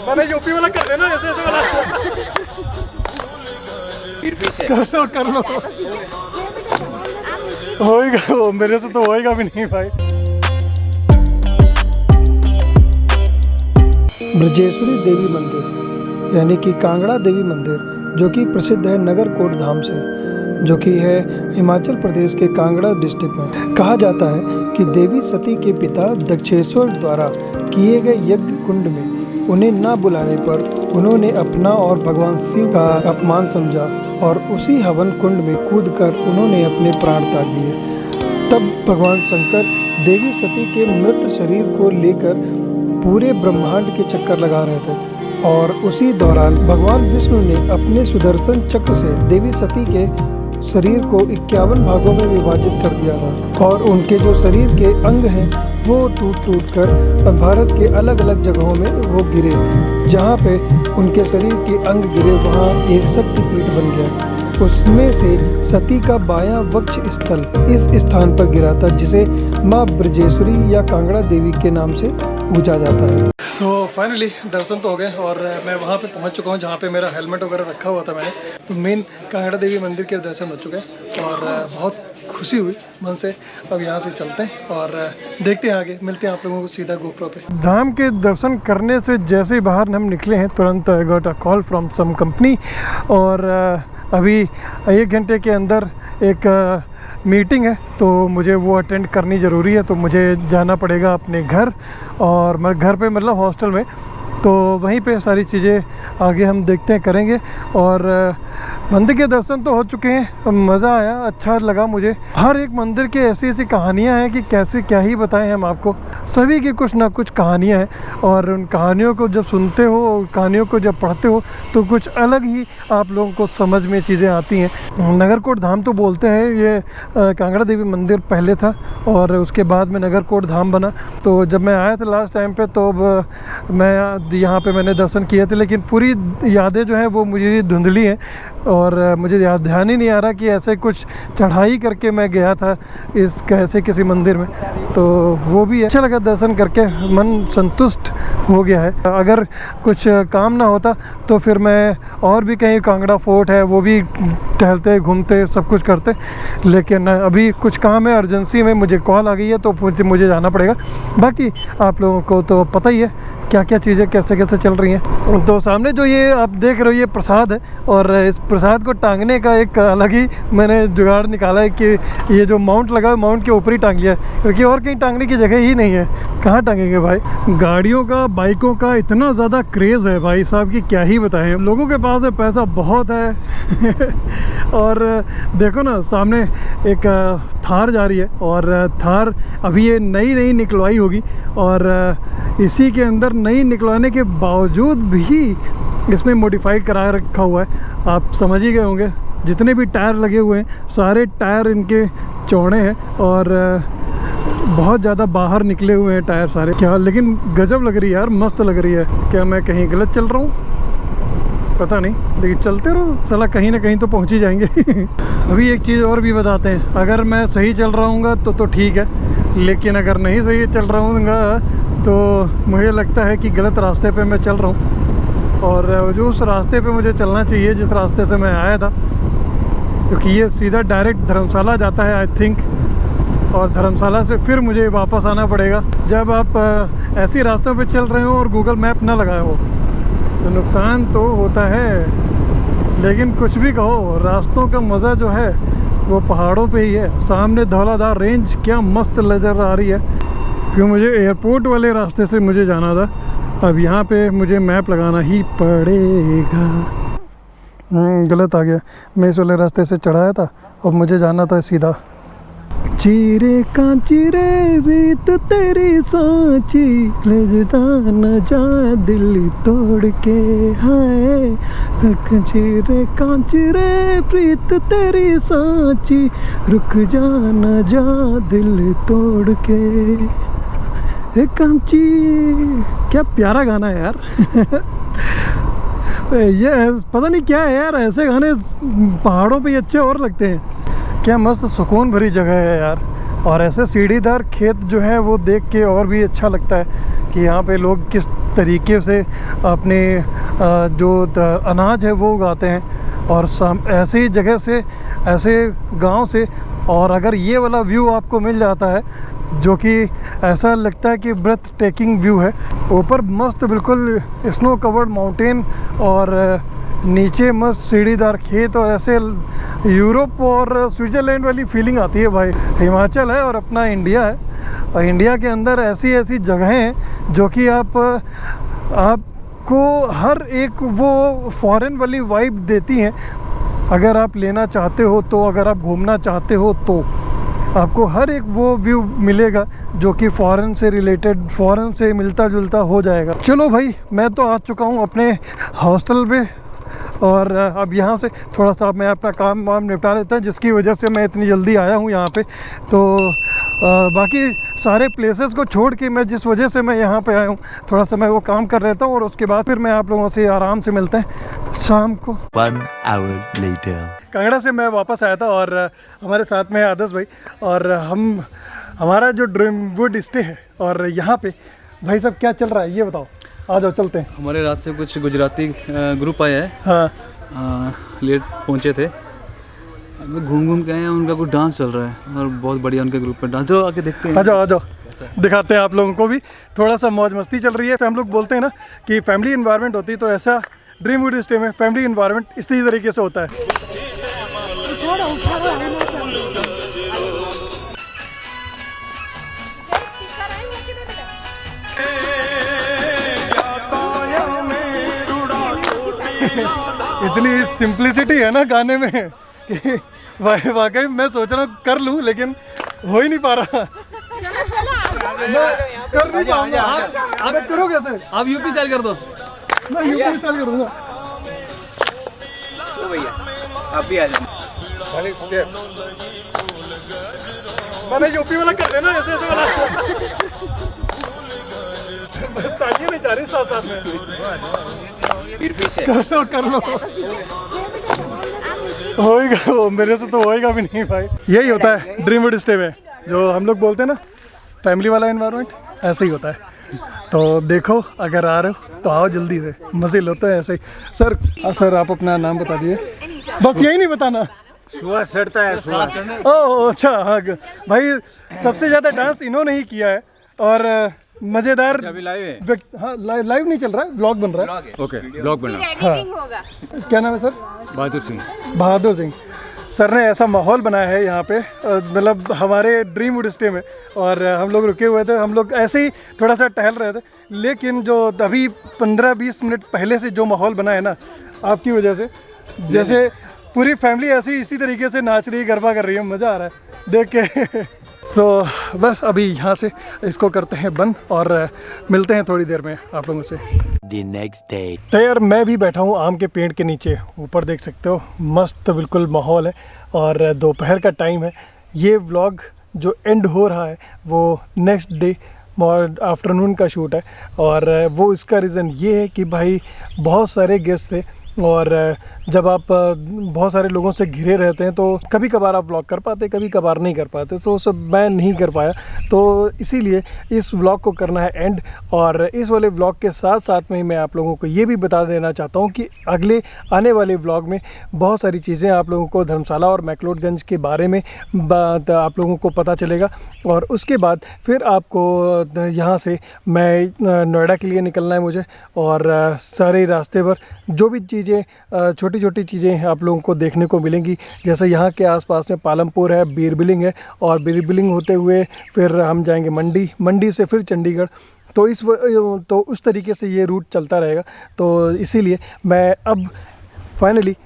मैंने यूपी वाला कर देना ऐसे ऐसे वाला। कर लो होएगा, वो मेरे से तो होएगा भी नहीं भाई। ब्रजेश्वरी देवी मंदिर यानी कि कांगड़ा देवी मंदिर, जो कि प्रसिद्ध है नगरकोट धाम से, जो कि है हिमाचल प्रदेश के कांगड़ा डिस्ट्रिक्ट में। कहा जाता है कि देवी सती के पिता दक्षेश्वर द्वारा किए गए यज्ञ कुंड में उन्हें न बुलाने पर उन्होंने अपना और भगवान शिव का अपमान समझा और उसी हवन कुंड में कूदकर उन्होंने अपने प्राण त्याग दिए। तब भगवान शंकर देवी सती के मृत शरीर को लेकर पूरे ब्रह्मांड के चक्कर लगा रहे थे और उसी दौरान भगवान विष्णु ने अपने सुदर्शन चक्र से देवी सती के शरीर को 51 भागों में विभाजित कर दिया था और उनके जो शरीर के अंग हैं वो टूट कर भारत के अलग अलग जगहों में वो गिरे। जहाँ पे उनके शरीर के अंग गिरे वहाँ एक शक्तिपीठ बन गया। उसमें से सती का बायां वक्ष स्थल इस स्थान पर गिरा था, जिसे माँ ब्रजेश्वरी या कांगड़ा देवी के नाम से पूजा जाता है। सो फाइनली दर्शन तो हो गए और मैं वहाँ पे पहुँच चुका हूँ जहाँ पे मेरा हेलमेट वगैरह रखा हुआ था मैंने। तो मेन कांगड़ा देवी मंदिर के दर्शन हो चुके हैं और बहुत खुशी हुई मन से। अब यहाँ से चलते हैं और देखते हैं आगे, मिलते हैं आप लोगों को सीधा गोप्रो पे। धाम के दर्शन करने से जैसे ही बाहर हम निकले हैं तुरंत I got a call from some company और अभी 1 घंटे के अंदर एक मीटिंग है तो मुझे वो अटेंड करनी ज़रूरी है। तो मुझे जाना पड़ेगा अपने घर और मैं घर पे मतलब हॉस्टल में, तो वहीं पे सारी चीज़ें आगे हम देखते हैं करेंगे। और मंदिर के दर्शन तो हो चुके हैं, मज़ा आया, अच्छा लगा मुझे। हर एक मंदिर के ऐसी ऐसी कहानियाँ हैं कि कैसे क्या ही बताएं हम आपको। सभी की कुछ ना कुछ कहानियाँ हैं और उन कहानियों को जब सुनते हो, कहानियों को जब पढ़ते हो तो कुछ अलग ही आप लोगों को समझ में चीज़ें आती हैं। नगरकोट धाम तो बोलते हैं, ये कांगड़ा देवी मंदिर पहले था और उसके बाद में नगरकोट धाम बना। तो जब मैं आया था लास्ट टाइम पे तो मैं यहाँ पे मैंने दर्शन किए थे, लेकिन पूरी यादें जो हैं वो मुझे धुंधली हैं और मुझे ध्यान ही नहीं आ रहा कि ऐसे कुछ चढ़ाई करके मैं गया था इस कैसे किसी मंदिर में। तो वो भी अच्छा लगा दर्शन करके, मन संतुष्ट हो गया है। अगर कुछ काम ना होता तो फिर मैं और भी कहीं कांगड़ा फोर्ट है वो भी टहलते घूमते सब कुछ करते, लेकिन अभी कुछ काम है, अर्जेंसी में मुझे कॉल आ गई है तो मुझे जाना पड़ेगा। बाकी आप लोगों को तो पता ही है क्या क्या चीज़ें कैसे कैसे चल रही हैं। तो सामने जो ये आप देख रहे हो ये प्रसाद है और इस प्रसाद को टांगने का एक अलग ही मैंने जुगाड़ निकाला है कि ये जो माउंट लगा है माउंट के ऊपर ही टांग लिया है, क्योंकि और कहीं टांगने की जगह ही नहीं है। कहाँ टांगेंगे भाई? गाड़ियों का बाइकों का इतना ज़्यादा क्रेज़ है भाई साहब कि क्या ही बताएं। लोगों के पास है, पैसा बहुत है और देखो ना सामने एक थार जा रही है और थार अभी ये नई निकलवाई होगी और इसी के अंदर नई निकलवाने के बावजूद भी इसमें मॉडिफाई करा रखा हुआ है। आप समझ ही गए होंगे, जितने भी टायर लगे हुए हैं सारे टायर इनके चौड़े हैं और बहुत ज़्यादा बाहर निकले हुए हैं टायर सारे। क्या लेकिन गजब लग रही है यार, मस्त लग रही है। क्या मैं कहीं गलत चल रहा हूँ पता नहीं, लेकिन चलते रहो, साला कहीं ना कहीं तो पहुँच ही जाएंगे। अभी एक चीज़ और भी बताते हैं, अगर मैं सही चल रहा हूँगा तो ठीक है, लेकिन अगर नहीं सही चल रहा हूँगा तो मुझे लगता है कि गलत रास्ते पे मैं चल रहा हूँ और जो उस रास्ते पे मुझे चलना चाहिए जिस रास्ते से मैं आया था, क्योंकि ये सीधा डायरेक्ट धर्मशाला जाता है आई थिंक, और धर्मशाला से फिर मुझे वापस आना पड़ेगा। जब आप ऐसी रास्तों पे चल रहे हो और गूगल मैप ना लगाए हो तो नुकसान तो होता है, लेकिन कुछ भी कहो रास्तों का मज़ा जो है वो पहाड़ों पे ही है। सामने धौलाधार रेंज क्या मस्त नज़र आ रही है, क्योंकि मुझे एयरपोर्ट वाले रास्ते से मुझे जाना था। अब यहाँ पे मुझे मैप लगाना ही पड़ेगा। गलत आ गया, मैं इस वाले रास्ते से चढ़ाया था और मुझे जाना था सीधा। चीरे कांचिरे रीत तेरी सांची लजदा न जा दिल तोड़ के हाय। चीरे कांचिरे प्रीत तेरी सांची रुक जा न जा दिल तोड़ के। कांची, क्या प्यारा गाना है यार। ये पता नहीं क्या है यार, ऐसे गाने पहाड़ों पे अच्छे और लगते हैं। क्या मस्त सुकून भरी जगह है यार, और ऐसे सीढ़ीदार खेत जो है वो देख के और भी अच्छा लगता है कि यहाँ पे लोग किस तरीके से अपने जो अनाज है वो उगाते हैं। और ऐसी जगह से, ऐसे गांव से, और अगर ये वाला व्यू आपको मिल जाता है जो कि ऐसा लगता है कि ब्रेथ टेकिंग व्यू है। ऊपर मस्त बिल्कुल स्नो कवर्ड माउंटेन और नीचे मस्त सीढ़ीदार खेत, और ऐसे यूरोप और स्विट्ज़रलैंड वाली फीलिंग आती है भाई। हिमाचल है और अपना इंडिया है, और इंडिया के अंदर ऐसी ऐसी जगहें हैं जो कि आपको हर एक वो फॉरेन वाली वाइब देती हैं। अगर आप लेना चाहते हो तो, अगर आप घूमना चाहते हो तो आपको हर एक वो व्यू मिलेगा जो कि फॉरेन से रिलेटेड, फॉरेन से मिलता जुलता हो जाएगा। चलो भाई, मैं तो आ चुका हूँ अपने हॉस्टल पे, और अब यहाँ से थोड़ा सा मैं अपना काम वाम निपटा देता हूँ, जिसकी वजह से मैं इतनी जल्दी आया हूँ यहाँ पे। तो बाकी सारे प्लेसेस को छोड़ के मैं जिस वजह से मैं यहाँ पे आया हूँ, थोड़ा सा मैं वो काम कर लेता हूँ, और उसके बाद फिर मैं आप लोगों से आराम से मिलते हैं शाम को। 1 hour later. कांगड़ा से मैं वापस आया था, और हमारे साथ में है आदर्श भाई, और हमारा जो ड्रीमवुड स्टे है, और यहाँ पे भाई साहब क्या चल रहा है ये बताओ। आ जाओ चलते हैं। हमारे रात से कुछ गुजराती ग्रुप आया है। हाँ, लेट पहुँचे थे, अभी घूम के आए हैं। उनका कुछ डांस चल रहा है और बहुत बढ़िया उनके ग्रुप में डांस। चलो आके देखते हैं। आ जाओ दिखाते हैं आप लोगों को भी। थोड़ा सा मौज मस्ती चल रही है। हम लोग बोलते हैं ना कि फैमिली इन्वायरमेंट होती है, तो ऐसा ड्रीमवुड स्टे में फैमिली इन्वायरमेंट इसी तरीके से होता है। इतनी सिंप्लिसिटी है ना गाने में कि वाकई मैं सोच रहा हूँ कर लूँ, लेकिन हो ही नहीं पा रहा। मैं कर नहीं पाऊंगा। आप करो कैसे? आप यूपी स्टाइल कर दो। मैं यूपी स्टाइल करूँगा। तो भैया आप भी आ जाओ। मैंने यूपी वाला कर देना, ऐसे ऐसे वाला। तालियां नहीं जा रही साथ साथ में। फिर पीछे कर लो होएगा वो, मेरे से तो होएगा भी नहीं भाई। यही होता है ड्रीमवुड स्टे में, जो हम लोग बोलते हैं ना फैमिली वाला एनवायरनमेंट, ऐसे ही होता है। तो देखो, अगर आ रहे हो तो आओ जल्दी से, मज़े लेते हैं ऐसे ही। सर आप अपना नाम बता दिए। बस यही नहीं बताना। सुहास चढ़ता है। ओह अच्छा, हाँ भाई, सबसे ज़्यादा डांस इन्होंने ही किया है, और मज़ेदार। अभी लाइव है? हाँ, लाइव नहीं चल रहा है, ब्लॉग बन रहा है। ओके, ब्लॉग बना। हाँ, क्या नाम है सर? बहादुर सिंह। सर ने ऐसा माहौल बनाया है यहाँ पे, मतलब हमारे ड्रीमवुड स्टे में, और हम लोग रुके हुए थे। हम लोग ऐसे ही थोड़ा सा टहल रहे थे, लेकिन जो अभी 15-20 मिनट पहले से जो माहौल बना है ना आपकी वजह से, जैसे पूरी फैमिली ऐसी इसी तरीके से नाच रही है, गरबा कर रही है, मज़ा आ रहा है देख के। तो बस अभी यहाँ से इसको करते हैं बंद, और मिलते हैं थोड़ी देर में आप लोगों से। The next day. तो यार मैं भी बैठा हूँ आम के पेड़ के नीचे, ऊपर देख सकते हो मस्त बिल्कुल माहौल है, और दोपहर का टाइम है। ये व्लॉग जो एंड हो रहा है वो नेक्स्ट डे आफ्टरनून का शूट है, और वो इसका रीज़न ये है कि भाई बहुत सारे गेस्ट थे, और जब आप बहुत सारे लोगों से घिरे रहते हैं तो कभी कभार आप व्लॉग कर पाते, कभी कभार नहीं कर पाते, तो सब मैं नहीं कर पाया। तो इसीलिए इस व्लॉग को करना है एंड, और इस वाले व्लॉग के साथ साथ में मैं आप लोगों को ये भी बता देना चाहता हूँ कि अगले आने वाले व्लॉग में बहुत सारी चीज़ें आप लोगों को धर्मशाला और मैक्लोडगंज के बारे में आप लोगों को पता चलेगा। और उसके बाद फिर आपको यहाँ से मैं नोएडा के लिए निकलना है मुझे, और सारे रास्ते पर जो भी चीज़ें छोटी छोटी चीज़ें आप लोगों को देखने को मिलेंगी, जैसे यहाँ के आसपास में पालमपुर है, बीरबिलिंग है, और बीरबिलिंग होते हुए फिर हम जाएंगे मंडी से फिर चंडीगढ़। तो उस तरीके से ये रूट चलता रहेगा। तो इसीलिए मैं अब फाइनली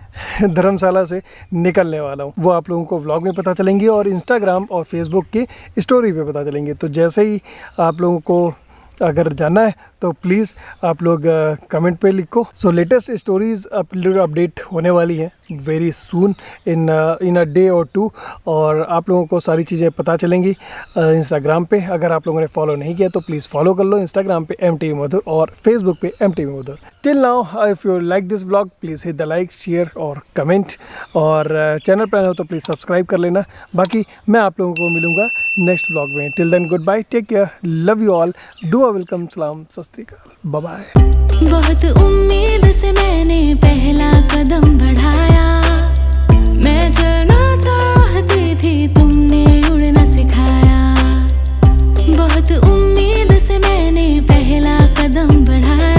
धर्मशाला से निकलने वाला हूँ। वो आप लोगों को व्लॉग में पता चलेंगी, और इंस्टाग्राम और फेसबुक की स्टोरी पे पता चलेंगे। तो जैसे ही आप लोगों को अगर जाना है तो प्लीज़ आप लोग कमेंट पे लिखो। सो लेटेस्ट स्टोरीज़ अपडेट होने वाली हैं very soon in a day और 2, और आप लोगों को सारी चीज़ें पता चलेंगी इंस्टाग्राम पे। अगर आप लोगों ने फॉलो नहीं किया तो प्लीज़ फॉलो कर लो इंस्टाग्राम पे MTV मधुर, और फेसबुक पे MTV Madhur. Till now if you like this blog please hit the like, share और कमेंट, और चैनल पर हो तो प्लीज़ सब्सक्राइब कर लेना। बाकी मैं आप लोगों को मिलूँगा नेक्स्ट ब्लॉग में। Till then goodbye, take care, love you all, दुआ वेलकम, सलाम, सस्ता। श्री अकाल, बाय बाय। बहुत उम्मीद से मैंने पहला कदम बढ़ाया, मैं चलना चाहती थी तुमने उड़ना सिखाया। बहुत उम्मीद से मैंने पहला कदम बढ़ाया,